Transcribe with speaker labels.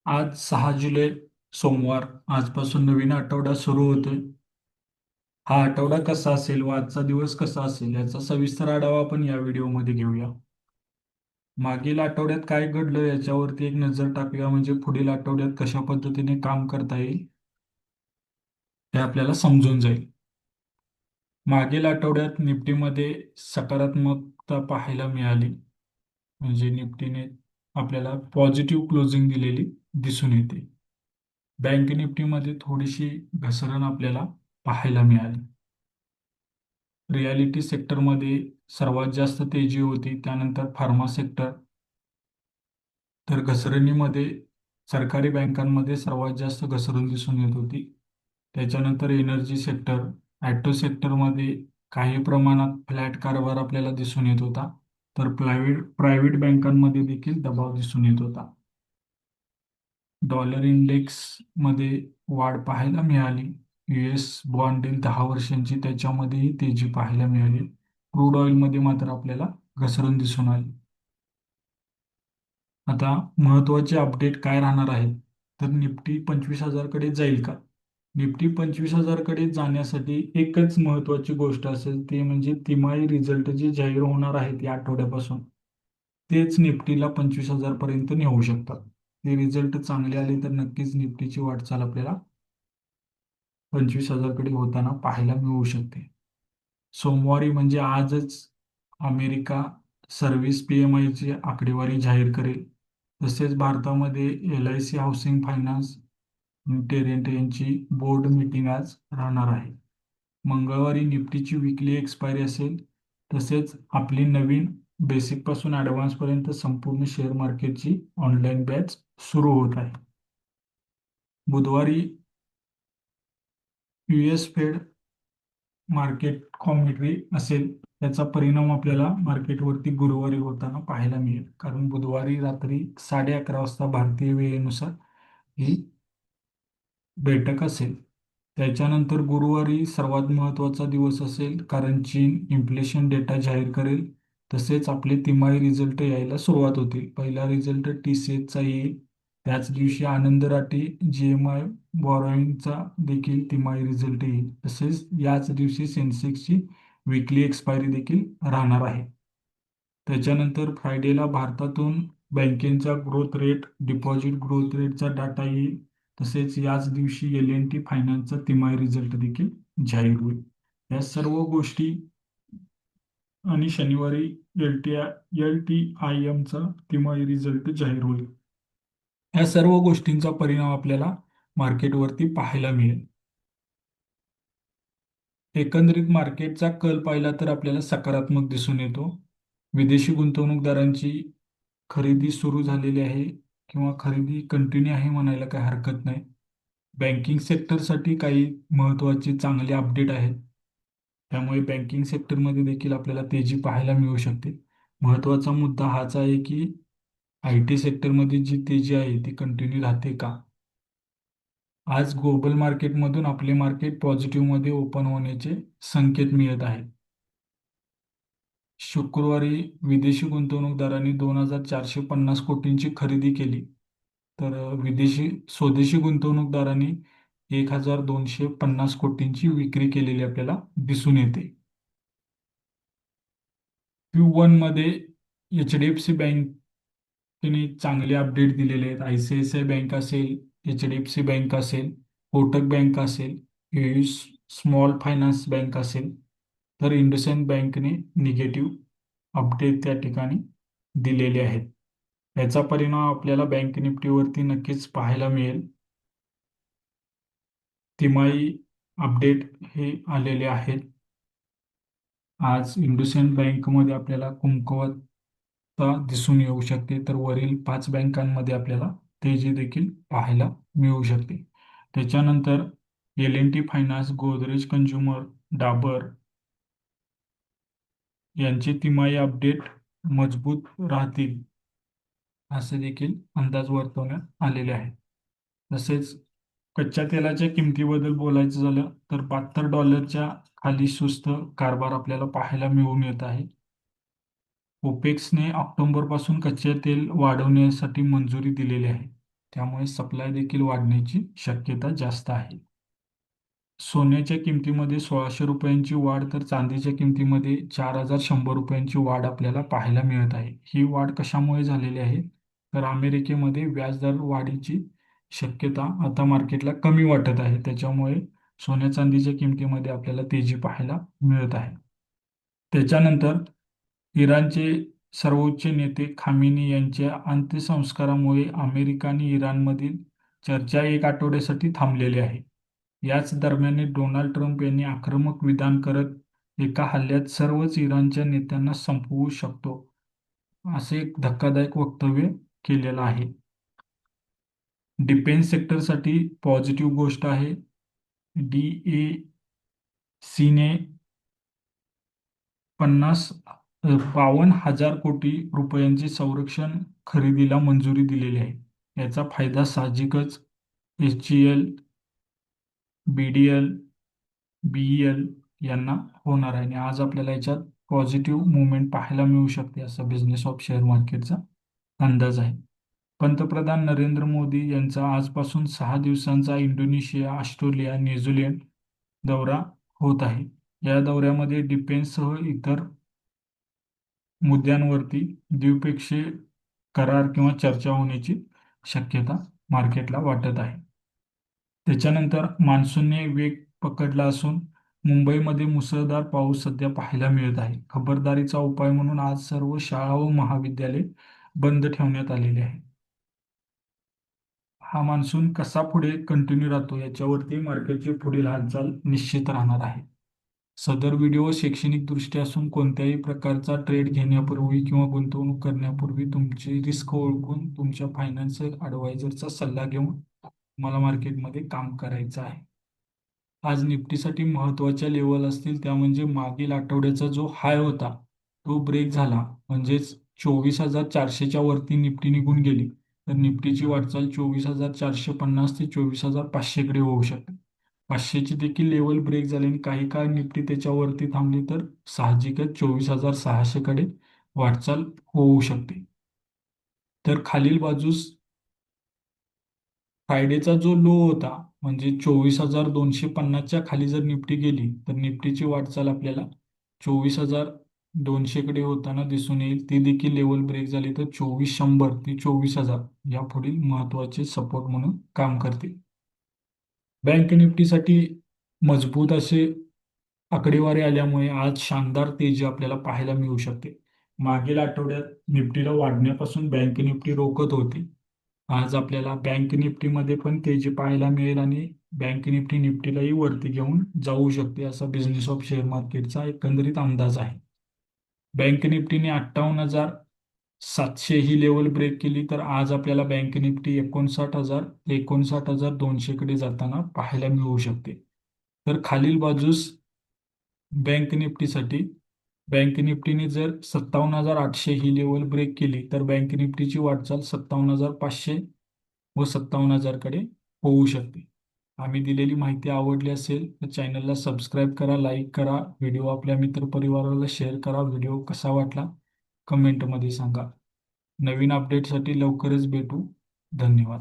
Speaker 1: आज 6 जुलै सोमवार. आजपासून नवीन आठवडा सुरू होतोय. हा आठवडा कसा असेल व आजचा दिवस कसा असेल याचा सविस्तर आढावा आपण या व्हिडिओमध्ये घेऊया. मागील आठवड्यात काय घडलं याच्यावरती एक नजर टाकूया, म्हणजे पुढील आठवड्यात कशा पद्धतीने काम करता येईल हे आपल्याला समजून जाईल. मागील आठवड्यात निफ्टीमध्ये सकारात्मकता पाहायला मिळाली, म्हणजे निफ्टीने आपल्याला पॉझिटिव्ह क्लोजिंग दिलेली दिसून येते. बँक निफ्टीमध्ये थोडीशी घसरण आपल्याला पाहायला मिळाली. रियालिटी सेक्टरमध्ये सर्वात जास्त तेजी होती, त्यानंतर फार्मा सेक्टर, तर घसरणीमध्ये सरकारी बँकांमध्ये सर्वात जास्त घसरण दिसून येत होती. त्याच्यानंतर एनर्जी सेक्टर, ॲटो सेक्टरमध्ये काही प्रमाणात फ्लॅट कारभार आपल्याला दिसून येत होता, तर प्रायव्हेट बँकांमध्ये देखील दबाव दिसून येत होता. डॉलर इंडेक्स मध्ये वाढ पाहायला मिळाली. US बॉन्ड 10 वर्षांची त्याच्यामध्येही तेजी पाहायला मिळाली. क्रूड ऑइलमध्ये मात्र आपल्याला घसरण दिसून आली. आता महत्त्वाचे अपडेट काय राहणार आहे, तर निफ्टी 25,000 कडे जाईल का? निफ्टी 25,000 कडे जाण्यासाठी एकच महत्त्वाची गोष्ट असेल, ते म्हणजे तिमाही रिझल्ट जे जाहीर होणार आहेत या आठवड्यापासून, तेच निफ्टीला 25,000 पर्यंत नेऊ शकतात. ते रिझल्ट चांगले आले तर नक्कीच निफ्टीची वाटचाल आपल्याला 25,000 कडे होताना पाहायला मिळू शकते. सोमवारी म्हणजे आजच अमेरिका सर्व्हिस PMI ची आकडेवारी जाहीर करेल. तसेच भारतामध्ये LIC हाऊसिंग फायनान्स लिमिटेड यांची बोर्ड मीटिंग आज राहणार आहे. मंगळवारी निफ्टीची विकली एक्सपायरी असेल. तसेच आपली नवीन बेसिक पासून ॲडव्हान्स पर्यंत संपूर्ण शेअर मार्केटची ऑनलाईन बॅच सुरू होत आहे. बुधवारी US फेड मार्केट कॉमेंट्री असेल, त्याचा परिणाम आपल्याला मार्केटवरती गुरुवारी होताना पाहायला मिळेल, कारण बुधवारी रात्री 11:30 वाजता भारतीय वेळेनुसार ही बैठक असेल. त्याच्यानंतर गुरुवारी सर्वात महत्त्वाचा दिवस असेल, कारण चीन इन्फ्लेशन डेटा जाहीर करेल. तसेच आपले तिमाही रिझल्ट यायला सुरुवात होतील. पहिला रिझल्ट TCSचा येईल. त्याच दिवशी आनंद राठी GMI बॉरोइंगचा देखील तिमाही रिझल्ट येईल. तसेच याच दिवशी सेन्सेक्सची विकली एक्सपायरी देखील राहणार आहे. त्याच्यानंतर फ्रायडेला भारतातून बँकेचा ग्रोथ रेट, डिपॉझिट ग्रोथ रेटचा डाटा येईल. तसेच याच दिवशी L&T फायनान्सचा तिमाही रिझल्ट देखील जाहीर होईल. या सर्व गोष्टी आणि शनिवारी LTIMचा तिमाही रिझल्ट जाहीर होईल. या सर्व गोष्टींचा परिणाम आपल्याला मार्केटवरती पाहायला मिळेल. एकंदरीत मार्केटचा कल पाहिला तर आपल्याला सकारात्मक दिसून येतो. विदेशी गुंतवणूकदारांची खरेदी सुरू झालेली आहे, किंवा खरेदी कंटिन्यू आहे म्हणायला काही हरकत नाही. बँकिंग सेक्टरसाठी काही महत्त्वाचे चांगले अपडेट आहेत, त्यामुळे बँकिंग सेक्टरमध्ये देखील आपल्याला तेजी पाहायला मिळू शकते. महत्त्वाचा मुद्दा हाच आहे की IT सेक्टरमध्ये जी तेजी आहे ती कंटिन्यू राहते का? आज ग्लोबल मार्केटमधून आपले मार्केट पॉझिटिव्हमध्ये ओपन होण्याचे संकेत मिळत आहेत. शुक्रवारी विदेशी गुंतवणूकदारांनी 2,450 कोटींची खरेदी केली, तर स्वदेशी गुंतवणूकदारांनी 1,250 कोटींची विक्री केलेली आपल्याला दिसून येते. Q1 मध्ये HDFC बँकेने चांगले अपडेट दिलेले आहेत. ICICI बँक असेल, HDFC बँक असेल, कोटक बँक असेल, AU स्मॉल फायनान्स बँक असेल, तर इंडसइंड बँकने निगेटिव्ह अपडेट त्या ठिकाणी दिलेले आहेत. याचा परिणाम आपल्याला बँक निफ्टीवरती नक्कीच पाहायला मिळेल. तिमाही अपडेट हे आलेले आहेत. आज इंडसइंड बँकमध्ये आपल्याला कमकुवतता दिसून येऊ शकते, तर वरील 5 बँकांमध्ये आपल्याला तेजी देखील पाहायला मिळू शकते. त्याच्यानंतर L&T finance, Godrej consumer, Dabur यांचे तिमाही अपडेट मजबूत राहतील असे देखील अंदाज वर्तवण्यात आलेले आहेत. तसेच कच्च्या तेलाच्या किमतीबद्दल बोलायचं झालं तर $72 खाली सुस्त कारभार आपल्याला पाहायला मिळून येत आहे. ओपेक्सने ऑक्टोबरपासून कच्चे तेल वाढवण्यासाठी मंजुरी दिलेली आहे. त्यामुळे सप्लाय देखील वाढण्याची शक्यता जास्त आहे. सोन्याच्या किमतीमध्ये 1,600 रुपयांची वाढ तर चांदीच्या किमतीमध्ये 4,100 रुपयांची वाढ आपल्याला पाहायला मिळत आहे. ही वाढ कशामुळे झालेली आहे? तर अमेरिकेमध्ये व्याजदर वाढीची शक्यता आता मार्केटला कमी वाटत आहे. त्याच्यामुळे सोन्या चांदीच्या किमतीमध्ये आपल्याला तेजी पाहायला मिळत आहे. त्याच्यानंतर इराणचे सर्वोच्च नेते खामेनी यांच्या अंत्यसंस्कारामुळे अमेरिका आणि इराणमधील चर्चा एक आठवड्यासाठी थांबलेली आहे. याच दरम्यान डोनाल्ड ट्रम्प यांनी आक्रमक विधान करत एका हल्ल्यात सर्वच इराणच्या नेत्यांना संपवू शकतो असे एक धक्कादायक वक्तव्य केलेलं आहे. डिफेन्स सेक्टरसाठी पॉझिटिव्ह गोष्ट आहे. DACने 52,000 कोटी रुपयांची संरक्षण खरेदीला मंजुरी दिलेली आहे. याचा फायदा साहजिकच HCL, BDL, BEL यांना होणार आहे आणि आज आपल्याला याच्यात पॉझिटिव्ह मुवमेंट पाहायला मिळू शकते असा बिझनेस ऑफ शेअर मार्केटचा अंदाज आहे. पंतप्रधान नरेंद्र मोदी यांचा आजपासून 6 दिवसांचा इंडोनेशिया, ऑस्ट्रेलिया, न्यूझीलंड दौरा होत आहे. या दौऱ्यामध्ये डिफेन्ससह इतर मुद्द्यांवरती द्विपक्षीय करार किंवा चर्चा होण्याची शक्यता मार्केटला वाटत आहे. त्याच्यानंतर मान्सूनने वेग पकडला असून मुंबईमध्ये मुसळधार पाऊस सध्या पाहायला मिळत आहे. खबरदारीचा उपाय म्हणून आज सर्व शाळा व महाविद्यालय बंद ठेवण्यात आलेले आहे. हा मान्सून कसा पुढे कंटिन्यू राहतो याच्यावरती मार्केटची पुढील हालचाल निश्चित राहणार आहे. सदर व्हिडिओ शैक्षणिक दृष्टी असून कोणत्याही प्रकारचा ट्रेड घेण्यापूर्वी किंवा गुंतवणूक करण्यापूर्वी तुमची रिस्क ओळखून तुमच्या फायनान्शियल ॲडवायझरचा सल्ला घेऊन तुम्हाला मार्केटमध्ये काम करायचं आहे. आज निफ्टीसाठी महत्त्वाच्या लेवल असतील त्या म्हणजे मागील आठवड्याचा जो हाय होता तो ब्रेक झाला म्हणजेच 24,400च्या वरती निफ्टी निघून गेली तर निफ्टीची वाटचाल 24,450 ते 24,500 कडे होऊ शकते. 500ची देखील लेवल ब्रेक झाली आणि काही काळ निफ्टी त्याच्यावरती थांबली तर साहजिकच 24,600 कडे वाटचाल होऊ शकते. तर खालील बाजूस फ्रायडेचा जो लो होता म्हणजे 24,250च्या खाली जर निफ्टी गेली तर निफ्टीची वाटचाल आपल्याला 24,200 कडे होताना दिसून येईल. ती देखील लेवल ब्रेक झाली तर 2,400 ते 24,000 या पुढील महत्त्वाचे सपोर्ट म्हणून काम करतील. बँक निफ्टीसाठी मजबूत असे आकडेवारी आल्यामुळे आज शानदार तेजी आपल्याला पाहायला मिळू शकते. मागील आठवड्यात निफ्टीला वाढण्यापासून बँक निफ्टी रोखत होती. आज आपल्याला बँक निफ्टीमध्ये पण तेजी पाहायला मिळेल आणि बँक निफ्टी निफ्टीलाही वरती घेऊन जाऊ शकते असा बिझनेस ऑफ शेअर मार्केटचा एकंदरीत अंदाज आहे. बँक निफ्टीने 58,700 ही लेवल ब्रेक केली तर आज आपल्याला बँक निफ्टी 59,200 कडे जाताना पाहायला मिळू शकते. तर खालील बाजूस बँक निफ्टीसाठी बँक निफ्टीने जर 57,800 ही लेवल ब्रेक केली तर बँक निफ्टीची वाटचाल 57,500 व 57,000 कडे होऊ शकते. आम्ही दिलेली माहिती आवडली असेल तर चॅनलला सबस्क्राईब करा, लाईक करा, व्हिडिओ आपल्या मित्रपरिवाराला शेअर करा. व्हिडिओ कसा वाटला कमेंटमध्ये सांगा. नवीन अपडेटसाठी लवकरच भेटू. धन्यवाद.